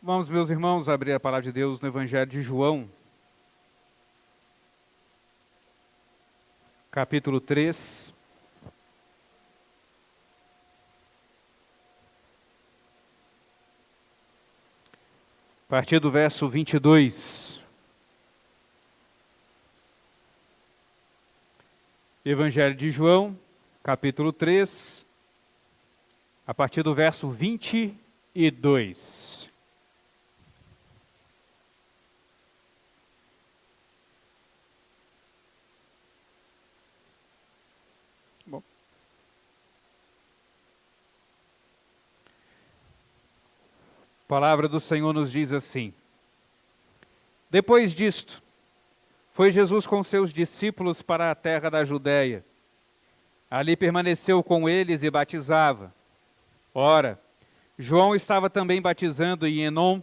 Vamos, meus irmãos, abrir a palavra de Deus no Evangelho de João, capítulo 3. A partir do verso 22. Evangelho de João, capítulo 3, a partir do verso 22. Bom. A palavra do Senhor nos diz assim: Depois disto, foi Jesus com seus discípulos para a terra da Judéia. Ali permaneceu com eles e batizava. Ora, João estava também batizando em Enom,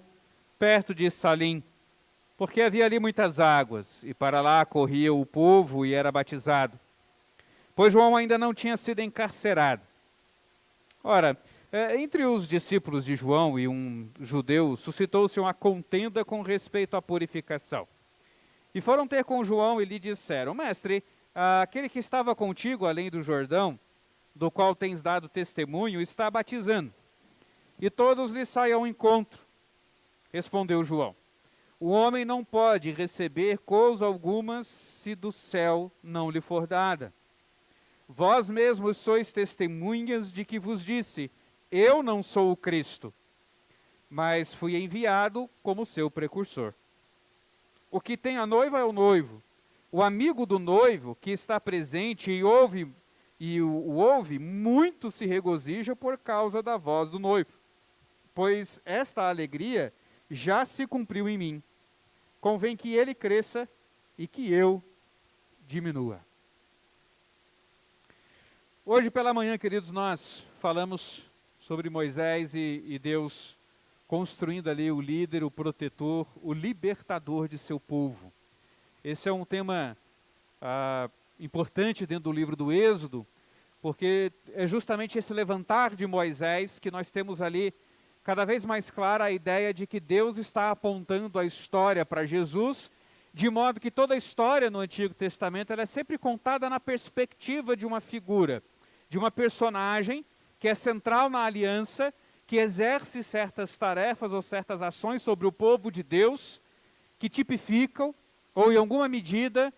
perto de Salim, porque havia ali muitas águas, e para lá corria o povo e era batizado, pois João ainda não tinha sido encarcerado. Ora, entre os discípulos de João e um judeu, suscitou-se uma contenda com respeito à purificação. E foram ter com João e lhe disseram: Mestre, aquele que estava contigo além do Jordão, do qual tens dado testemunho, está batizando, e todos lhe saem ao encontro. Respondeu João: O homem não pode receber coisa alguma se do céu não lhe for dada. Vós mesmos sois testemunhas de que vos disse: Eu não sou o Cristo, mas fui enviado como seu precursor. O que tem a noiva é o noivo. O amigo do noivo que está presente e o ouve, muito se regozija por causa da voz do noivo, pois esta alegria já se cumpriu em mim. Convém que ele cresça e que eu diminua. Hoje pela manhã, queridos, nós falamos sobre Moisés e Deus construindo ali o líder, o protetor, o libertador de seu povo. Esse é um tema importante dentro do livro do Êxodo, porque é justamente esse levantar de Moisés que nós temos ali cada vez mais clara a ideia de que Deus está apontando a história para Jesus, de modo que toda a história no Antigo Testamento ela é sempre contada na perspectiva de uma figura, de uma personagem que é central na aliança, que exerce certas tarefas ou certas ações sobre o povo de Deus, que tipificam, ou em alguma medida,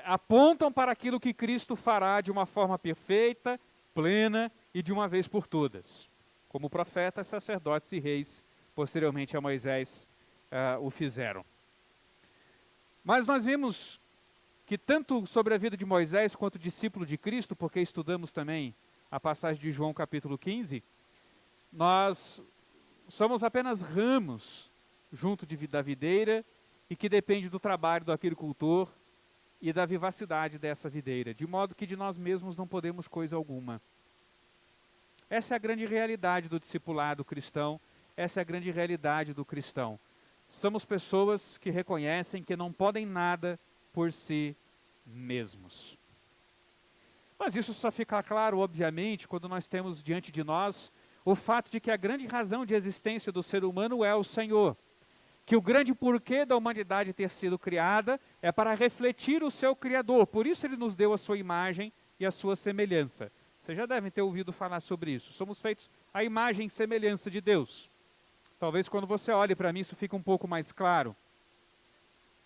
apontam para aquilo que Cristo fará de uma forma perfeita, plena e de uma vez por todas. Como profetas, sacerdotes e reis, posteriormente a Moisés, o fizeram. Mas nós vimos que tanto sobre a vida de Moisés quanto discípulo de Cristo, porque estudamos também a passagem de João capítulo 15, nós somos apenas ramos junto da videira e que depende do trabalho do agricultor e da vivacidade dessa videira, de modo que de nós mesmos não podemos coisa alguma. Essa é a grande realidade do discipulado cristão, essa é a grande realidade do cristão. Somos pessoas que reconhecem que não podem nada por si mesmos. Mas isso só fica claro, obviamente, quando nós temos diante de nós o fato de que a grande razão de existência do ser humano é o Senhor. Que o grande porquê da humanidade ter sido criada é para refletir o seu Criador. Por isso ele nos deu a sua imagem e a sua semelhança. Vocês já devem ter ouvido falar sobre isso. Somos feitos à imagem e semelhança de Deus. Talvez quando você olhe para mim isso fique um pouco mais claro.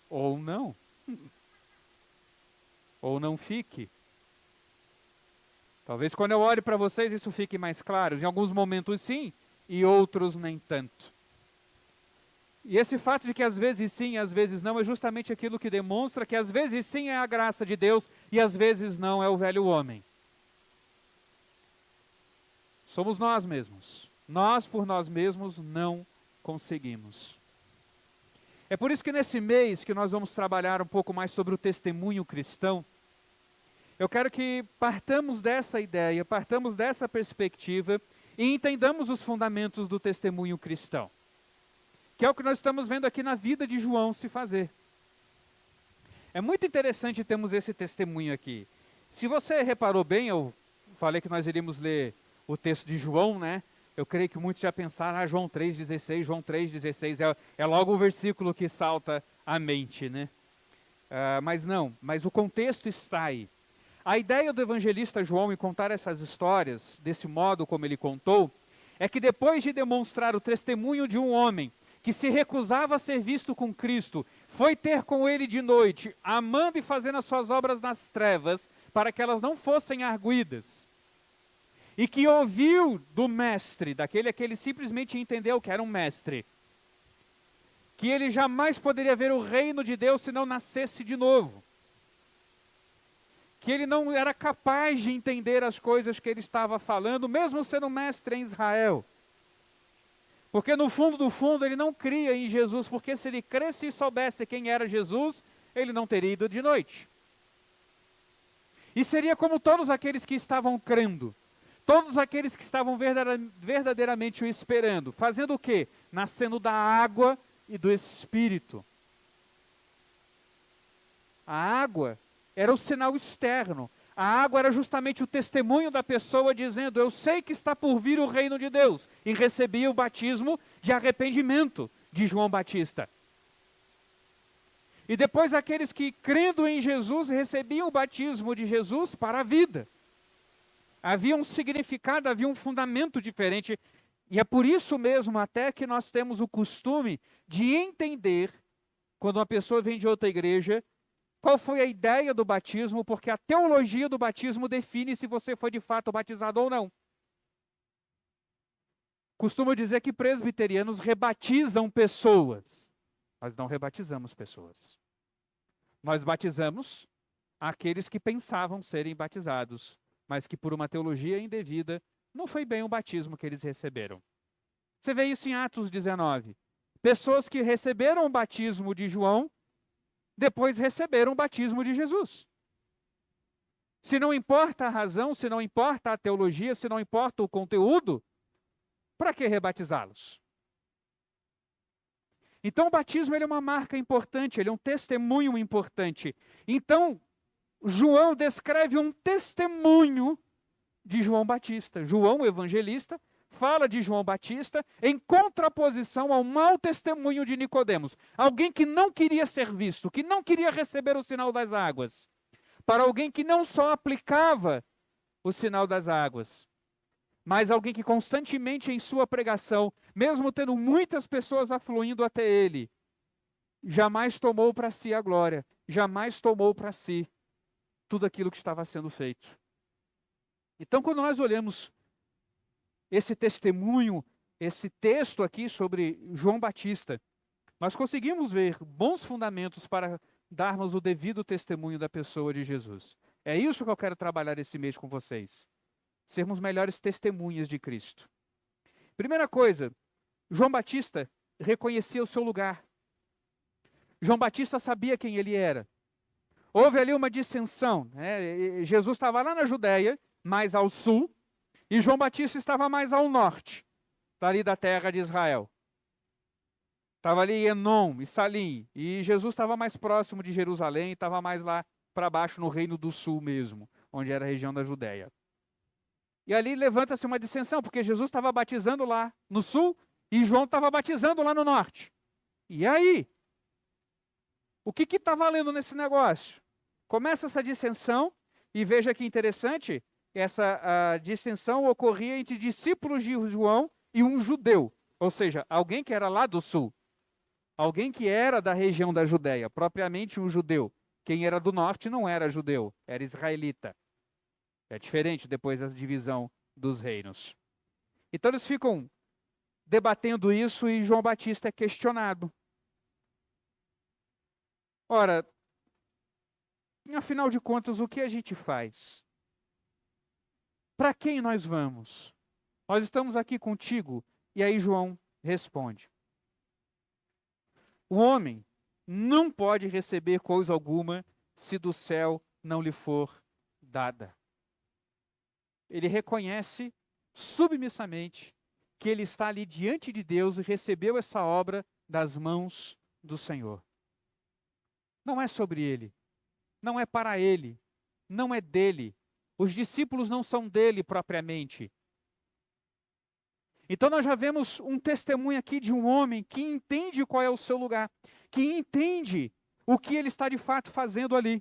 Ou não. Ou não fique. Talvez quando eu olhe para vocês isso fique mais claro. Em alguns momentos sim, e outros nem tanto. E esse fato de que às vezes sim, às vezes não, é justamente aquilo que demonstra que às vezes sim é a graça de Deus e às vezes não é o velho homem. Somos nós mesmos. Nós por nós mesmos não conseguimos. É por isso que nesse mês que nós vamos trabalhar um pouco mais sobre o testemunho cristão, eu quero que partamos dessa ideia, partamos dessa perspectiva e entendamos os fundamentos do testemunho cristão. Que é o que nós estamos vendo aqui na vida de João se fazer. É muito interessante termos esse testemunho aqui. Se você reparou bem, eu falei que nós iríamos ler o texto de João, né? Eu creio que muitos já pensaram, João 3,16, João 3,16, é logo o versículo que salta à mente, né? Mas não, mas o contexto está aí. A ideia do evangelista João em contar essas histórias, desse modo como ele contou, é que depois de demonstrar o testemunho de um homem que se recusava a ser visto com Cristo, foi ter com ele de noite, amando e fazendo as suas obras nas trevas, para que elas não fossem arguidas. E que ouviu do mestre, daquele que ele simplesmente entendeu que era um mestre, que ele jamais poderia ver o reino de Deus se não nascesse de novo. Que ele não era capaz de entender as coisas que ele estava falando, mesmo sendo mestre em Israel. Porque no fundo do fundo ele não cria em Jesus, porque se ele cresce e soubesse quem era Jesus, ele não teria ido de noite. E seria como todos aqueles que estavam crendo, todos aqueles que estavam verdadeiramente o esperando, fazendo o quê? Nascendo da água e do Espírito. A água era o sinal externo. A água era justamente o testemunho da pessoa dizendo, eu sei que está por vir o reino de Deus. E recebia o batismo de arrependimento de João Batista. E depois aqueles que, crendo em Jesus, recebiam o batismo de Jesus para a vida. Havia um significado, havia um fundamento diferente. E é por isso mesmo até que nós temos o costume de entender, quando uma pessoa vem de outra igreja, qual foi a ideia do batismo, porque a teologia do batismo define se você foi de fato batizado ou não. Costumo dizer que presbiterianos rebatizam pessoas. Nós não rebatizamos pessoas. Nós batizamos aqueles que pensavam serem batizados, mas que por uma teologia indevida, não foi bem o batismo que eles receberam. Você vê isso em Atos 19. Pessoas que receberam o batismo de João, depois receberam o batismo de Jesus. Se não importa a razão, se não importa a teologia, se não importa o conteúdo, para que rebatizá-los? Então o batismo ele é uma marca importante, ele é um testemunho importante. Então, João descreve um testemunho de João Batista. João, o evangelista, fala de João Batista em contraposição ao mau testemunho de Nicodemos. Alguém que não queria ser visto, que não queria receber o sinal das águas. Para alguém que não só aplicava o sinal das águas, mas alguém que constantemente em sua pregação, mesmo tendo muitas pessoas afluindo até ele, jamais tomou para si a glória, jamais tomou para si tudo aquilo que estava sendo feito. Então, quando nós olhamos esse testemunho, esse texto aqui sobre João Batista, nós conseguimos ver bons fundamentos para darmos o devido testemunho da pessoa de Jesus. É isso que eu quero trabalhar esse mês com vocês. Sermos melhores testemunhas de Cristo. Primeira coisa, João Batista reconhecia o seu lugar. João Batista sabia quem ele era. Houve ali uma dissensão, né? Jesus estava lá na Judéia, mais ao sul, e João Batista estava mais ao norte, ali da terra de Israel. Estava ali Enom e Salim, e Jesus estava mais próximo de Jerusalém, estava mais lá para baixo no reino do sul mesmo, onde era a região da Judéia. E ali levanta-se uma dissensão, porque Jesus estava batizando lá no sul, e João estava batizando lá no norte. E aí? O que está valendo nesse negócio? Começa essa dissensão, e veja que interessante, essa dissensão ocorria entre discípulos de João e um judeu, ou seja, alguém que era lá do sul, alguém que era da região da Judéia, propriamente um judeu. Quem era do norte não era judeu, era israelita. É diferente depois da divisão dos reinos. Então eles ficam debatendo isso e João Batista é questionado. Ora, afinal de contas, o que a gente faz? Para quem nós vamos? Nós estamos aqui contigo. E aí João responde. O homem não pode receber coisa alguma se do céu não lhe for dada. Ele reconhece submissamente que ele está ali diante de Deus e recebeu essa obra das mãos do Senhor. Não é sobre ele, não é para ele, não é dele. Os discípulos não são dele propriamente. Então nós já vemos um testemunho aqui de um homem que entende qual é o seu lugar, que entende o que ele está de fato fazendo ali.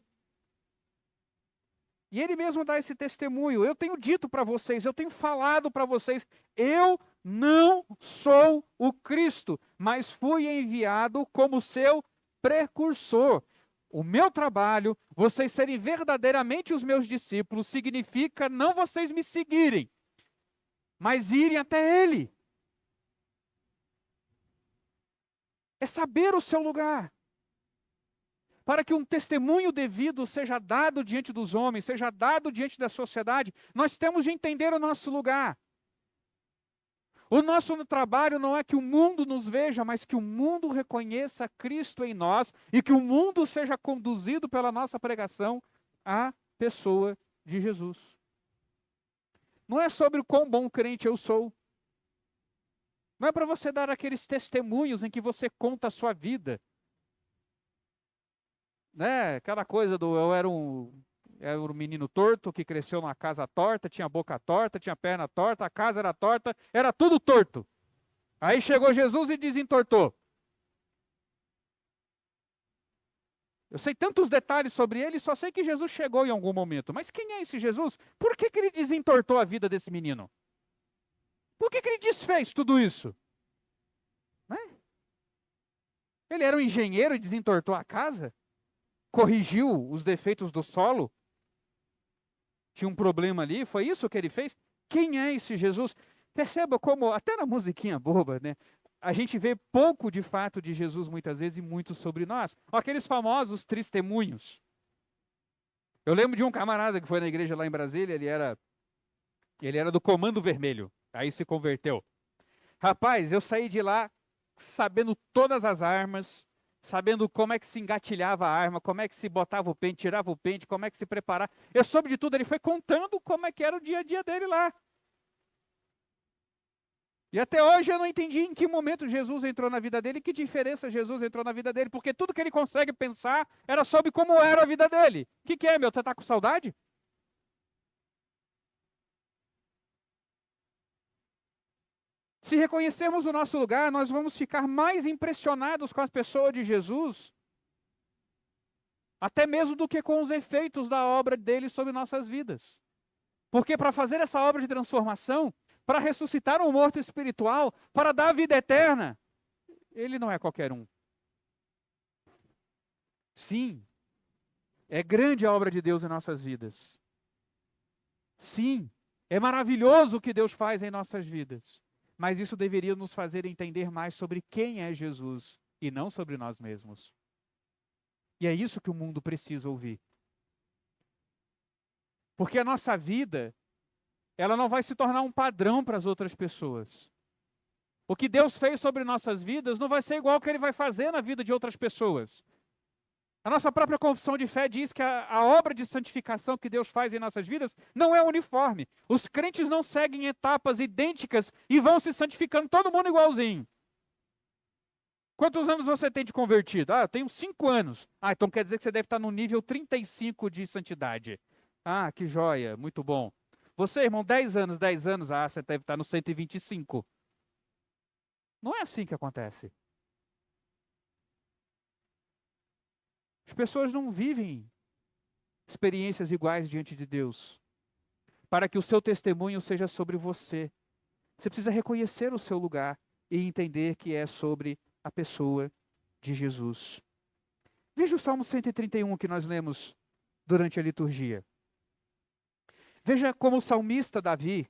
E ele mesmo dá esse testemunho. Eu tenho dito para vocês, eu tenho falado para vocês, eu não sou o Cristo, mas fui enviado como seu precursor. O meu trabalho, vocês serem verdadeiramente os meus discípulos, significa não vocês me seguirem, mas irem até Ele. É saber o seu lugar. Para que um testemunho devido seja dado diante dos homens, seja dado diante da sociedade, nós temos de entender o nosso lugar. O nosso trabalho não é que o mundo nos veja, mas que o mundo reconheça Cristo em nós e que o mundo seja conduzido pela nossa pregação à pessoa de Jesus. Não é sobre o quão bom crente eu sou. Não é para você dar aqueles testemunhos em que você conta a sua vida. Né? Aquela coisa do eu era um menino torto que cresceu numa casa torta, tinha boca torta, tinha perna torta, a casa era torta, era tudo torto. Aí chegou Jesus e desentortou. Eu sei tantos detalhes sobre ele, só sei que Jesus chegou em algum momento. Mas quem é esse Jesus? Por que ele desentortou a vida desse menino? Por que ele desfez tudo isso? Né? Ele era um engenheiro e desentortou a casa? Corrigiu os defeitos do solo? Tinha um problema ali? Foi isso que ele fez? Quem é esse Jesus? Perceba como, até na musiquinha boba, né? A gente vê pouco de fato de Jesus muitas vezes e muito sobre nós. Aqueles famosos testemunhos. Eu lembro de um camarada que foi na igreja lá em Brasília, ele era do Comando Vermelho, aí se converteu. Rapaz, eu saí de lá sabendo todas as armas, sabendo como é que se engatilhava a arma, como é que se botava o pente, tirava o pente, como é que se preparava. Eu soube de tudo, ele foi contando como é que era o dia a dia dele lá. E até hoje eu não entendi em que momento Jesus entrou na vida dele, que diferença Jesus entrou na vida dele, porque tudo que ele consegue pensar era sobre como era a vida dele. O que é, meu? Você está com saudade? Se reconhecermos o nosso lugar, nós vamos ficar mais impressionados com as pessoas de Jesus, até mesmo do que com os efeitos da obra dele sobre nossas vidas. Porque para fazer essa obra de transformação, para ressuscitar um morto espiritual, para dar vida eterna, ele não é qualquer um. Sim, é grande a obra de Deus em nossas vidas. Sim, é maravilhoso o que Deus faz em nossas vidas. Mas isso deveria nos fazer entender mais sobre quem é Jesus e não sobre nós mesmos. E é isso que o mundo precisa ouvir. Porque a nossa vida, ela não vai se tornar um padrão para as outras pessoas. O que Deus fez sobre nossas vidas não vai ser igual ao que Ele vai fazer na vida de outras pessoas. A nossa própria confissão de fé diz que a obra de santificação que Deus faz em nossas vidas não é uniforme. Os crentes não seguem etapas idênticas e vão se santificando todo mundo igualzinho. Quantos anos você tem de convertido? Eu tenho 5 anos. Então quer dizer que você deve estar no nível 35 de santidade. Que joia, muito bom. Você, irmão, 10 anos, você deve estar no 125. Não é assim que acontece. As pessoas não vivem experiências iguais diante de Deus. Para que o seu testemunho seja sobre você, você precisa reconhecer o seu lugar e entender que é sobre a pessoa de Jesus. Veja o Salmo 131 que nós lemos durante a liturgia. Veja como o salmista Davi,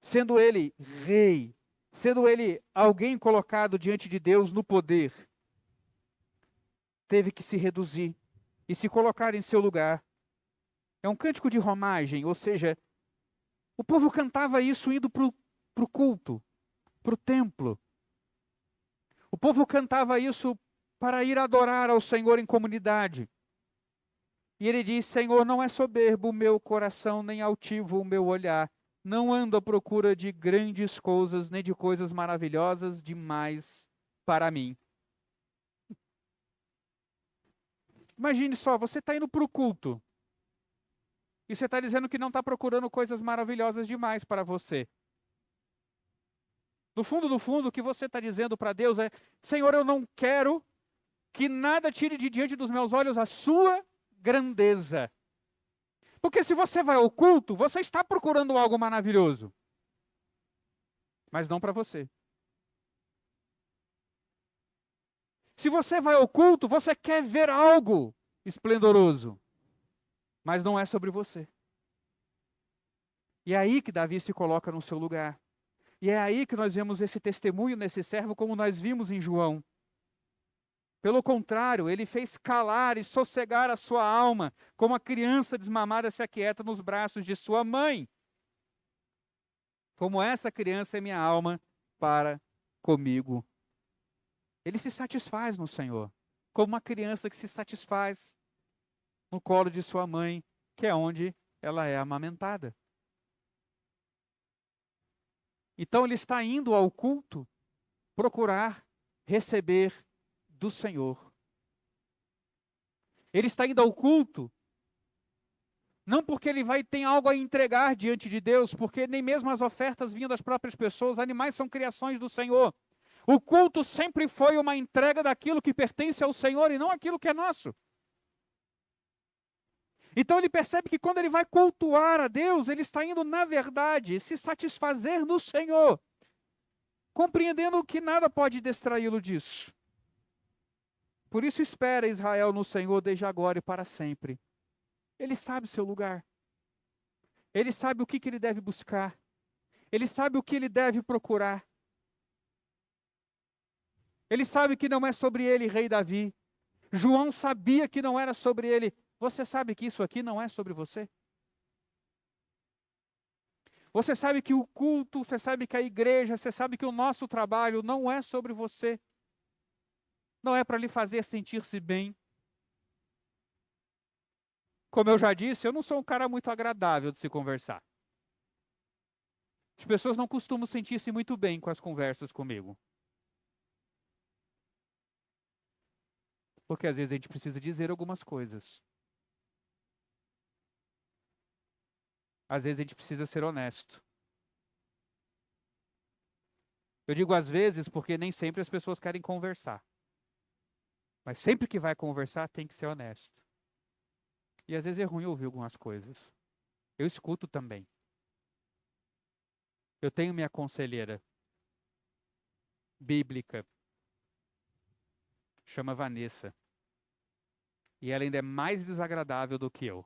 sendo ele rei, sendo ele alguém colocado diante de Deus no poder, teve que se reduzir e se colocar em seu lugar. É um cântico de romagem, ou seja, o povo cantava isso indo para o culto, para o templo. O povo cantava isso para ir adorar ao Senhor em comunidade. E ele diz: Senhor, não é soberbo o meu coração, nem altivo o meu olhar. Não ando à procura de grandes coisas, nem de coisas maravilhosas demais para mim. Imagine só, você está indo para o culto. E você está dizendo que não está procurando coisas maravilhosas demais para você. No fundo, no fundo, o que você está dizendo para Deus é: Senhor, eu não quero que nada tire de diante dos meus olhos a sua grandeza. Porque se você vai ao culto, você está procurando algo maravilhoso. Mas não para você. Se você vai ao culto, você quer ver algo esplendoroso. Mas não é sobre você. E é aí que Davi se coloca no seu lugar. E é aí que nós vemos esse testemunho nesse servo, como nós vimos em João. Pelo contrário, ele fez calar e sossegar a sua alma, como a criança desmamada se aquieta nos braços de sua mãe. Como essa criança é minha alma para comigo. Ele se satisfaz no Senhor, como uma criança que se satisfaz no colo de sua mãe, que é onde ela é amamentada. Então ele está indo ao culto procurar receber do Senhor. Ele está indo ao culto não porque ele tem algo a entregar diante de Deus, porque nem mesmo as ofertas vinham das próprias pessoas, animais são criações do Senhor. O culto sempre foi uma entrega daquilo que pertence ao Senhor e não aquilo que é nosso. Então ele percebe que quando ele vai cultuar a Deus, ele está indo, na verdade, se satisfazer no Senhor, compreendendo que nada pode distraí-lo disso. Por isso espera Israel no Senhor desde agora e para sempre. Ele sabe seu lugar. Ele sabe o que ele deve buscar. Ele sabe o que ele deve procurar. Ele sabe que não é sobre ele, rei Davi. João sabia que não era sobre ele. Você sabe que isso aqui não é sobre você? Você sabe que o culto, você sabe que a igreja, você sabe que o nosso trabalho não é sobre você. Não é para lhe fazer sentir-se bem. Como eu já disse, eu não sou um cara muito agradável de se conversar. As pessoas não costumam sentir-se muito bem com as conversas comigo. Porque às vezes a gente precisa dizer algumas coisas. Às vezes a gente precisa ser honesto. Eu digo às vezes porque nem sempre as pessoas querem conversar. Mas sempre que vai conversar tem que ser honesto. E às vezes é ruim ouvir algumas coisas. Eu escuto também. Eu tenho minha conselheira bíblica. Chama Vanessa. E ela ainda é mais desagradável do que eu.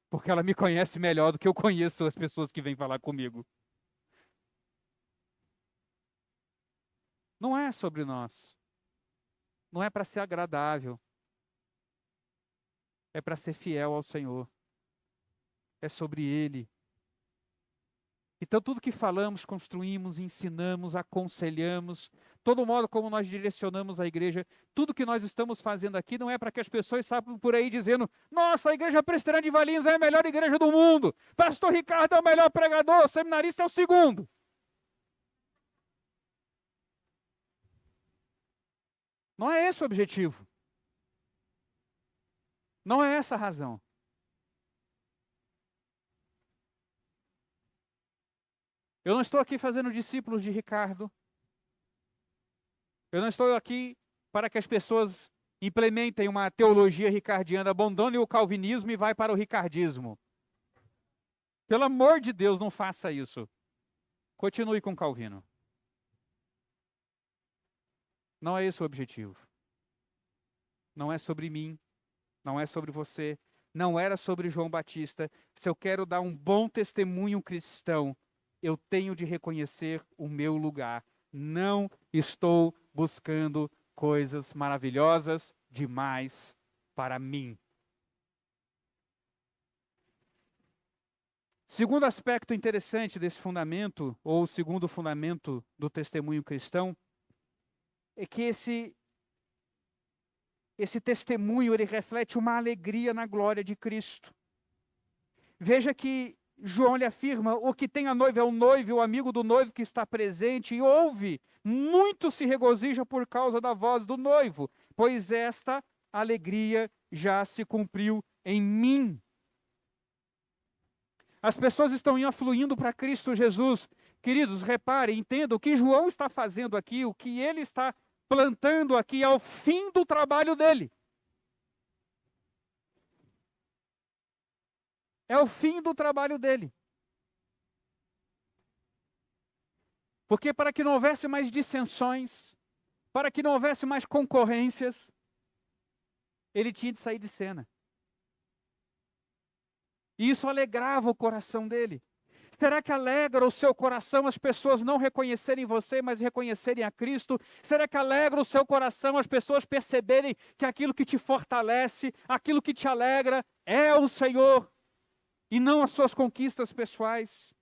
Porque ela me conhece melhor do que eu conheço as pessoas que vêm falar comigo. Não é sobre nós. Não é para ser agradável. É para ser fiel ao Senhor. É sobre Ele. Então tudo que falamos, construímos, ensinamos, aconselhamos, todo modo como nós direcionamos a igreja, tudo que nós estamos fazendo aqui não é para que as pessoas saiam por aí dizendo: nossa, a igreja presbiteriana de Valinhos é a melhor igreja do mundo, pastor Ricardo é o melhor pregador, o seminarista é o segundo. Não é esse o objetivo. Não é essa a razão. Eu não estou aqui fazendo discípulos de Ricardo. Eu não estou aqui para que as pessoas implementem uma teologia ricardiana, abandonem o calvinismo e vai para o ricardismo. Pelo amor de Deus, não faça isso. Continue com Calvino. Não é esse o objetivo. Não é sobre mim. Não é sobre você. Não era sobre João Batista. Se eu quero dar um bom testemunho cristão, eu tenho de reconhecer o meu lugar. Não estou buscando coisas maravilhosas demais para mim. Segundo aspecto interessante desse fundamento, ou segundo fundamento do testemunho cristão, é que esse testemunho ele reflete uma alegria na glória de Cristo. Veja que João lhe afirma: o que tem a noiva é o noivo, o amigo do noivo que está presente, e ouve, muito se regozija por causa da voz do noivo, pois esta alegria já se cumpriu em mim. As pessoas estão afluindo para Cristo Jesus. Queridos, reparem, entendam o que João está fazendo aqui, o que ele está plantando aqui é o fim do trabalho dele. É o fim do trabalho dele. Porque para que não houvesse mais dissensões, para que não houvesse mais concorrências, ele tinha de sair de cena. E isso alegrava o coração dele. Será que alegra o seu coração as pessoas não reconhecerem você, mas reconhecerem a Cristo? Será que alegra o seu coração as pessoas perceberem que aquilo que te fortalece, aquilo que te alegra é o Senhor e não as suas conquistas pessoais?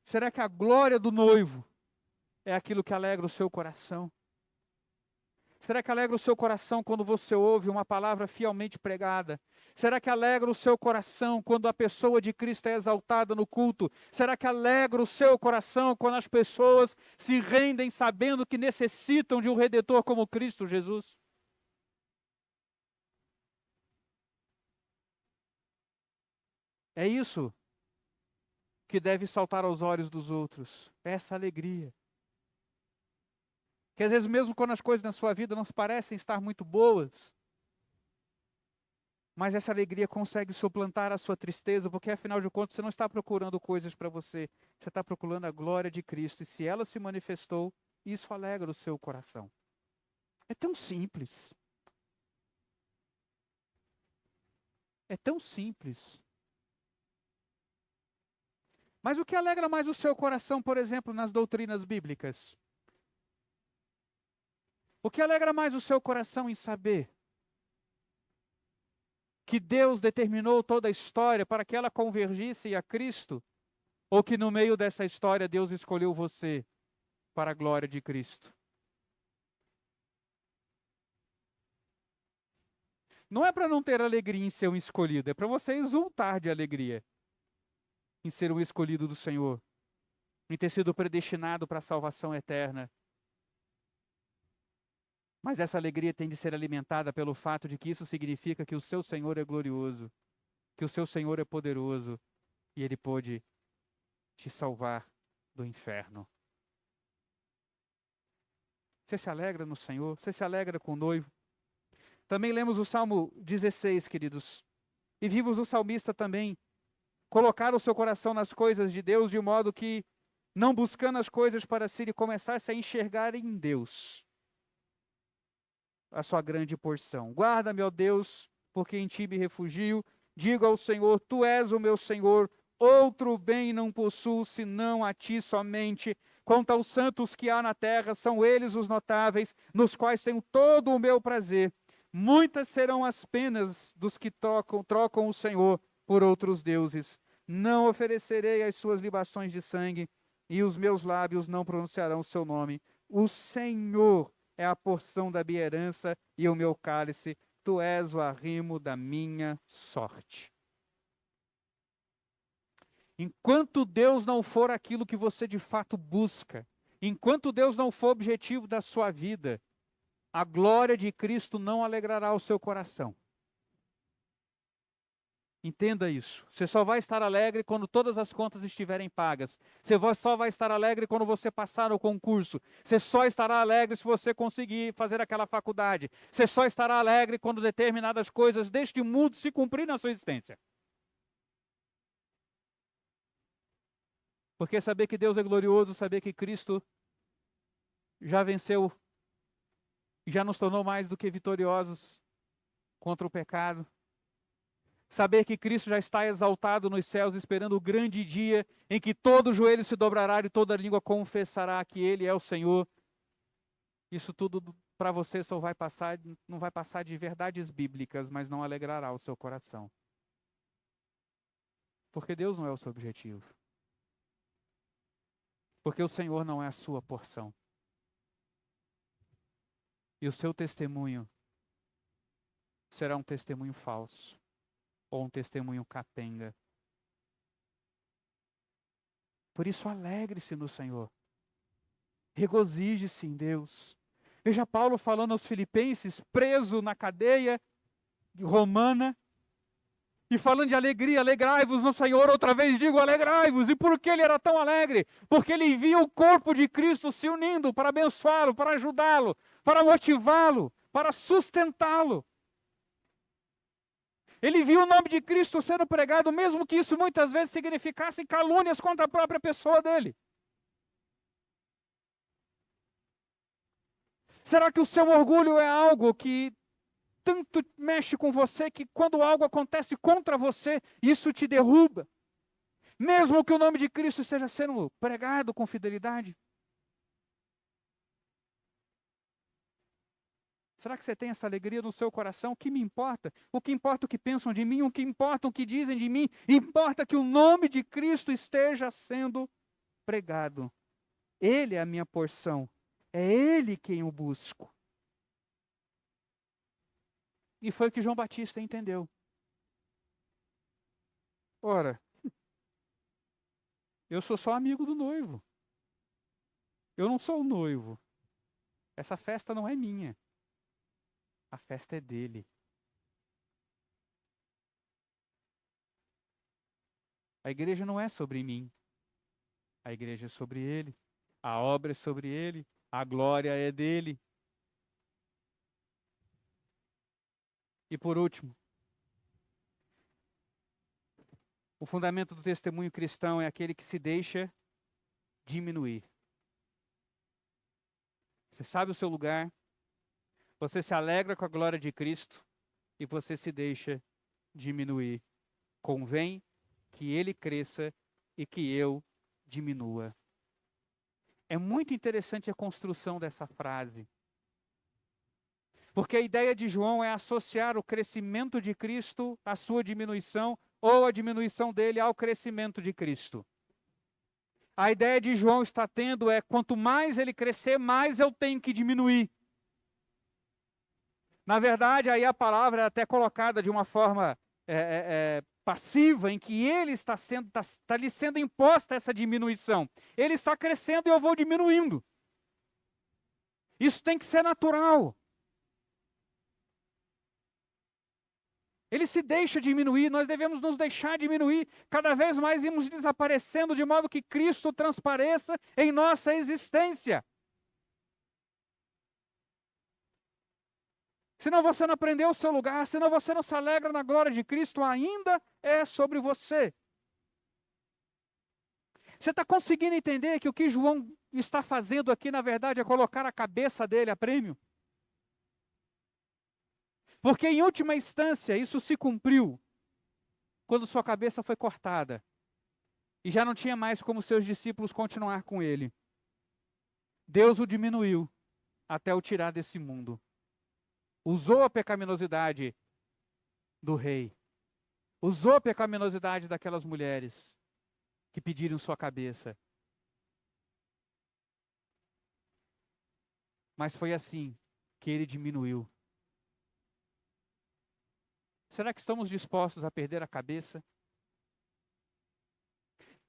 Será que a glória do noivo é aquilo que alegra o seu coração? Será que alegra o seu coração quando você ouve uma palavra fielmente pregada? Será que alegra o seu coração quando a pessoa de Cristo é exaltada no culto? Será que alegra o seu coração quando as pessoas se rendem sabendo que necessitam de um Redentor como Cristo Jesus? É isso que deve saltar aos olhos dos outros, essa alegria. Que às vezes mesmo quando as coisas na sua vida não parecem estar muito boas, mas essa alegria consegue suplantar a sua tristeza, porque afinal de contas você não está procurando coisas para você, você está procurando a glória de Cristo, e se ela se manifestou, isso alegra o seu coração. É tão simples. É tão simples. Mas o que alegra mais o seu coração, por exemplo, nas doutrinas bíblicas? O que alegra mais o seu coração em saber que Deus determinou toda a história para que ela convergisse a Cristo? Ou que no meio dessa história Deus escolheu você para a glória de Cristo? Não é para não ter alegria em ser um escolhido, é para você exultar de alegria em ser um escolhido do Senhor, em ter sido predestinado para a salvação eterna. Mas essa alegria tem de ser alimentada pelo fato de que isso significa que o seu Senhor é glorioso, que o seu Senhor é poderoso e Ele pôde te salvar do inferno. Você se alegra no Senhor? Você se alegra com o noivo? Também lemos o Salmo 16, queridos. E vimos o salmista também colocar o seu coração nas coisas de Deus, de modo que, não buscando as coisas para si, ele começasse a enxergar em Deus a sua grande porção. Guarda-me, ó Deus, porque em ti me refugio. Digo ao Senhor, tu és o meu Senhor, outro bem não possuo, senão a ti somente. Quanto aos santos que há na terra, são eles os notáveis, nos quais tenho todo o meu prazer. Muitas serão as penas dos que trocam o Senhor por outros deuses. Não oferecerei as suas libações de sangue, e os meus lábios não pronunciarão o seu nome. O Senhor é a porção da minha herança e o meu cálice. Tu és o arrimo da minha sorte. Enquanto Deus não for aquilo que você de fato busca, enquanto Deus não for objetivo da sua vida, a glória de Cristo não alegrará o seu coração. Entenda isso. Você só vai estar alegre quando todas as contas estiverem pagas. Você só vai estar alegre quando você passar o concurso. Você só estará alegre se você conseguir fazer aquela faculdade. Você só estará alegre quando determinadas coisas deste mundo se cumprirem na sua existência. Porque saber que Deus é glorioso, saber que Cristo já venceu, já nos tornou mais do que vitoriosos contra o pecado. Saber que Cristo já está exaltado nos céus, esperando o grande dia em que todo joelho se dobrará e toda língua confessará que Ele é o Senhor. Isso tudo para você só vai passar, não vai passar de verdades bíblicas, mas não alegrará o seu coração. Porque Deus não é o seu objetivo. Porque o Senhor não é a sua porção. E o seu testemunho será um testemunho falso. Ou um testemunho capenga. Por isso, alegre-se no Senhor. Regozije-se em Deus. Veja Paulo falando aos filipenses, preso na cadeia romana, E falando de alegria, alegrai-vos no Senhor, outra vez digo alegrai-vos. E por que ele era tão alegre? Porque ele via o corpo de Cristo se unindo para abençoá-lo, para ajudá-lo, para motivá-lo, para sustentá-lo. Ele viu o nome de Cristo sendo pregado, mesmo que isso muitas vezes significasse calúnias contra a própria pessoa dele. Será que o seu orgulho é algo que tanto mexe com você que quando algo acontece contra você, isso te derruba? Mesmo que o nome de Cristo esteja sendo pregado com fidelidade? Será que você tem essa alegria no seu coração? O que me importa? O que importa o que pensam de mim? O que importa o que dizem de mim? Importa que o nome de Cristo esteja sendo pregado. Ele é a minha porção. É Ele quem eu busco. E foi o que João Batista entendeu. Ora, eu sou só amigo do noivo. Eu não sou o noivo. Essa festa não é minha. A festa é dele. A igreja não é sobre mim. A igreja é sobre ele. A obra é sobre ele. A glória é dele. E por último, o fundamento do testemunho cristão é aquele que se deixa diminuir. Você sabe o seu lugar, você se alegra com a glória de Cristo e você se deixa diminuir. Convém que ele cresça e que eu diminua. É muito interessante a construção dessa frase. Porque a ideia de João é associar o crescimento de Cristo à sua diminuição, ou a diminuição dele ao crescimento de Cristo. A ideia de João está tendo é, quanto mais ele crescer, mais eu tenho que diminuir. Na verdade, aí a palavra é até colocada de uma forma passiva, em que ele está lhe sendo imposta essa diminuição. Ele está crescendo e eu vou diminuindo. Isso tem que ser natural. Ele se deixa diminuir, nós devemos nos deixar diminuir. Cada vez mais irmos desaparecendo, de modo que Cristo transpareça em nossa existência. Senão você não aprendeu o seu lugar, senão você não se alegra na glória de Cristo, ainda é sobre você. Você está conseguindo entender que o que João está fazendo aqui, na verdade, é colocar a cabeça dele a prêmio? Porque, em última instância, isso se cumpriu quando sua cabeça foi cortada. E já não tinha mais como seus discípulos continuar com ele. Deus o diminuiu até o tirar desse mundo. Usou a pecaminosidade do rei. Usou a pecaminosidade daquelas mulheres que pediram sua cabeça. Mas foi assim que ele diminuiu. Será que estamos dispostos a perder a cabeça?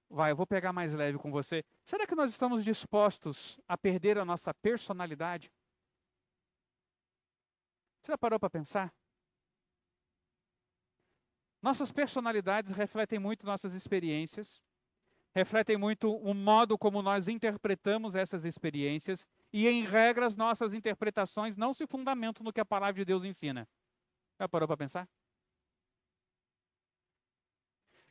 Vai, eu vou pegar mais leve com você. Será que nós estamos dispostos a perder a nossa personalidade? Você já parou para pensar? Nossas personalidades refletem muito nossas experiências, refletem muito o modo como nós interpretamos essas experiências, e em regras nossas interpretações não se fundamentam no que a palavra de Deus ensina. Já parou para pensar?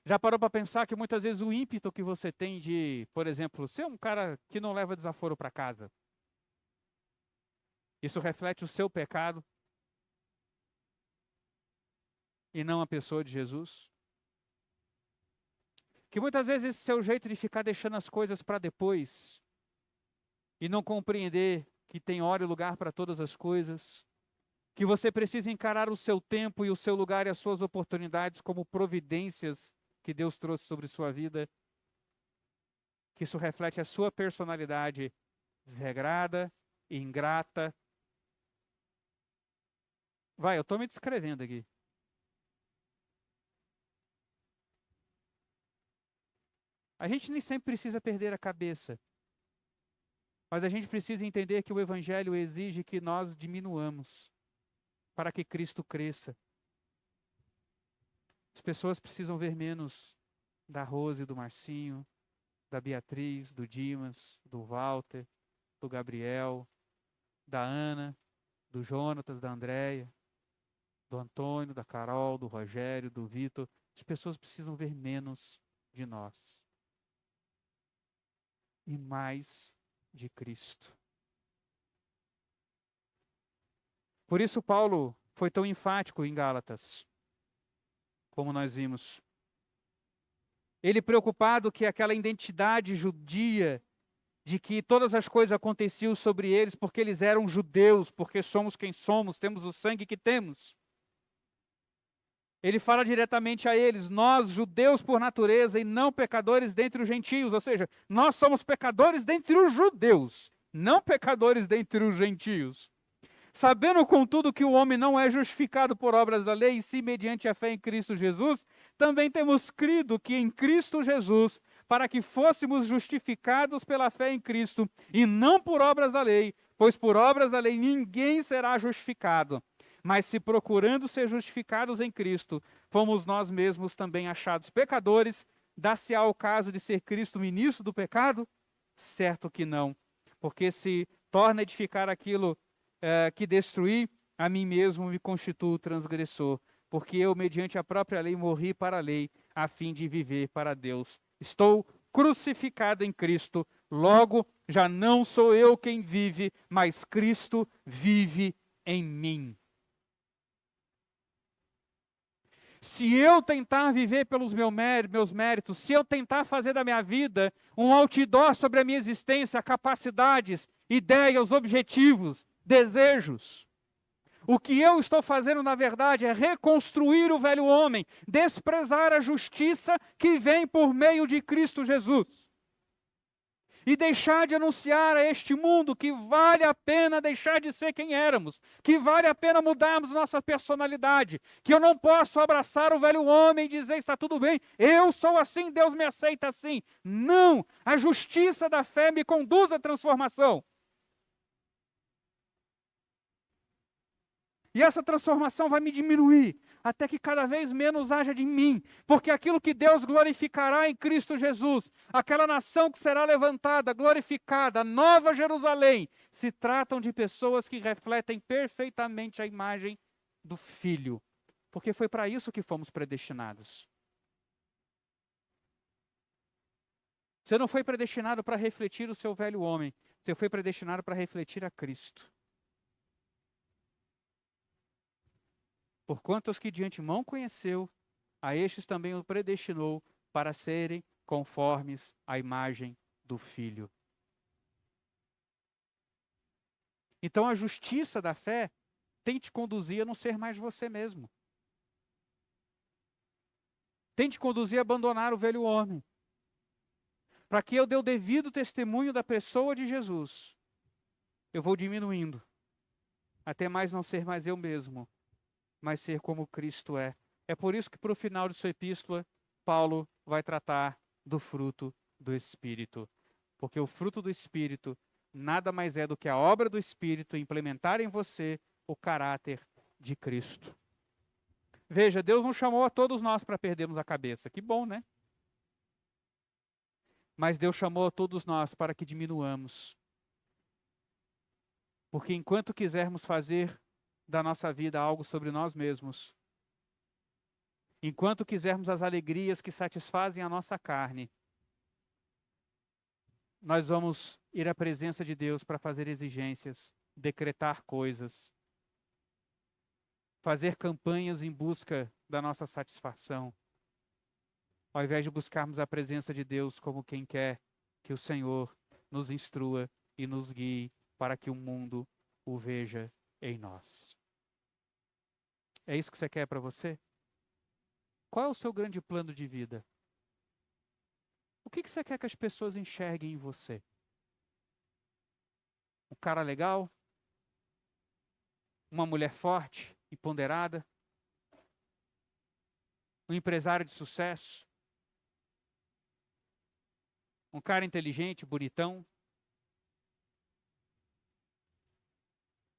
Já parou para pensar que muitas vezes o ímpeto que você tem de, por exemplo, ser um cara que não leva desaforo para casa, isso reflete o seu pecado e não a pessoa de Jesus? Que muitas vezes esse seu jeito de ficar deixando as coisas para depois e não compreender que tem hora e lugar para todas as coisas, que você precisa encarar o seu tempo e o seu lugar e as suas oportunidades como providências que Deus trouxe sobre sua vida, que isso reflete a sua personalidade desregrada, ingrata. Vai, eu estou me descrevendo aqui. A gente nem sempre precisa perder a cabeça, mas a gente precisa entender que o Evangelho exige que nós diminuamos para que Cristo cresça. As pessoas precisam ver menos da Rose, do Marcinho, da Beatriz, do Dimas, do Walter, do Gabriel, da Ana, do Jonatas, da Andréia, do Antônio, da Carol, do Rogério, do Vitor. As pessoas precisam ver menos de nós e mais de Cristo. Por isso Paulo foi tão enfático em Gálatas, como nós vimos. Ele preocupado que aquela identidade judia, de que todas as coisas aconteciam sobre eles porque eles eram judeus, porque somos quem somos, temos o sangue que temos. Ele fala diretamente a eles: nós, judeus por natureza e não pecadores dentre os gentios, ou seja, nós somos pecadores dentre os judeus, não pecadores dentre os gentios. Sabendo, contudo, que o homem não é justificado por obras da lei, e sim mediante a fé em Cristo Jesus, também temos crido que em Cristo Jesus, para que fôssemos justificados pela fé em Cristo, e não por obras da lei, pois por obras da lei ninguém será justificado. Mas se procurando ser justificados em Cristo, fomos nós mesmos também achados pecadores, dá-se-á o caso de ser Cristo ministro do pecado? Certo que não, porque se torna a edificar aquilo que destruí, a mim mesmo me constituo transgressor, porque eu, mediante a própria lei, morri para a lei, a fim de viver para Deus. Estou crucificado em Cristo, logo já não sou eu quem vive, mas Cristo vive em mim. Se eu tentar viver pelos meus méritos, se eu tentar fazer da minha vida um outdoor sobre a minha existência, capacidades, ideias, objetivos, desejos, o que eu estou fazendo, na verdade, é reconstruir o velho homem, desprezar a justiça que vem por meio de Cristo Jesus. E deixar de anunciar a este mundo que vale a pena deixar de ser quem éramos, que vale a pena mudarmos nossa personalidade, que eu não posso abraçar o velho homem e dizer: está tudo bem, eu sou assim, Deus me aceita assim. Não, a justiça da fé me conduz à transformação. E essa transformação vai me diminuir, até que cada vez menos haja de mim, porque aquilo que Deus glorificará em Cristo Jesus, aquela nação que será levantada, glorificada, a Nova Jerusalém, se tratam de pessoas que refletem perfeitamente a imagem do Filho, porque foi para isso que fomos predestinados. Você não foi predestinado para refletir o seu velho homem, você foi predestinado para refletir a Cristo. Porquanto os que de antemão conheceu, a estes também o predestinou para serem conformes à imagem do Filho. Então a justiça da fé tem te conduzir a não ser mais você mesmo. Tem te conduzir a abandonar o velho homem. Para que eu dê o devido testemunho da pessoa de Jesus, eu vou diminuindo, até mais não ser mais eu mesmo, mas ser como Cristo é. É por isso que para o final de sua epístola, Paulo vai tratar do fruto do Espírito. Porque o fruto do Espírito nada mais é do que a obra do Espírito implementar em você o caráter de Cristo. Veja, Deus não chamou a todos nós para perdermos a cabeça. Que bom, né? Mas Deus chamou a todos nós para que diminuamos. Porque enquanto quisermos fazer da nossa vida algo sobre nós mesmos, enquanto quisermos as alegrias que satisfazem a nossa carne, nós vamos ir à presença de Deus para fazer exigências, decretar coisas, fazer campanhas em busca da nossa satisfação, ao invés de buscarmos a presença de Deus como quem quer que o Senhor nos instrua e nos guie para que o mundo o veja em nós. É isso que você quer para você? Qual é o seu grande plano de vida? O que você quer que as pessoas enxerguem em você? Um cara legal? Uma mulher forte e ponderada? Um empresário de sucesso? Um cara inteligente, bonitão?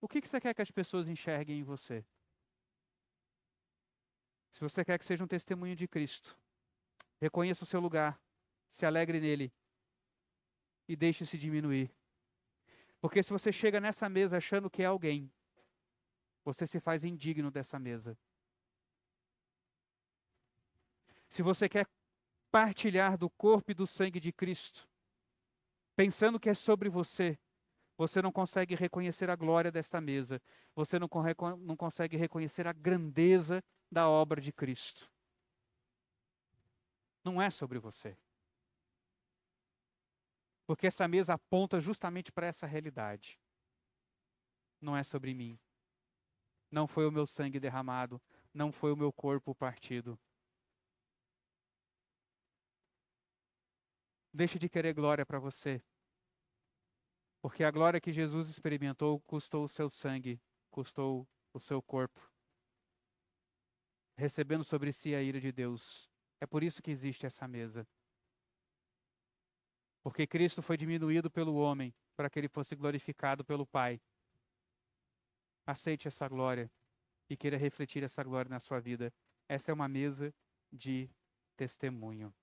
O que você quer que as pessoas enxerguem em você? Se você quer que seja um testemunho de Cristo, reconheça o seu lugar, se alegre nele e deixe-se diminuir. Porque se você chega nessa mesa achando que é alguém, você se faz indigno dessa mesa. Se você quer partilhar do corpo e do sangue de Cristo, pensando que é sobre você, você não consegue reconhecer a glória desta mesa. Você não consegue reconhecer a grandeza da obra de Cristo. Não é sobre você. Porque essa mesa aponta justamente para essa realidade. Não é sobre mim. Não foi o meu sangue derramado. Não foi o meu corpo partido. Deixe de querer glória para você. Porque a glória que Jesus experimentou custou o seu sangue, custou o seu corpo, recebendo sobre si a ira de Deus. É por isso que existe essa mesa. Porque Cristo foi diminuído pelo homem, para que ele fosse glorificado pelo Pai. Aceite essa glória e queira refletir essa glória na sua vida. Essa é uma mesa de testemunho.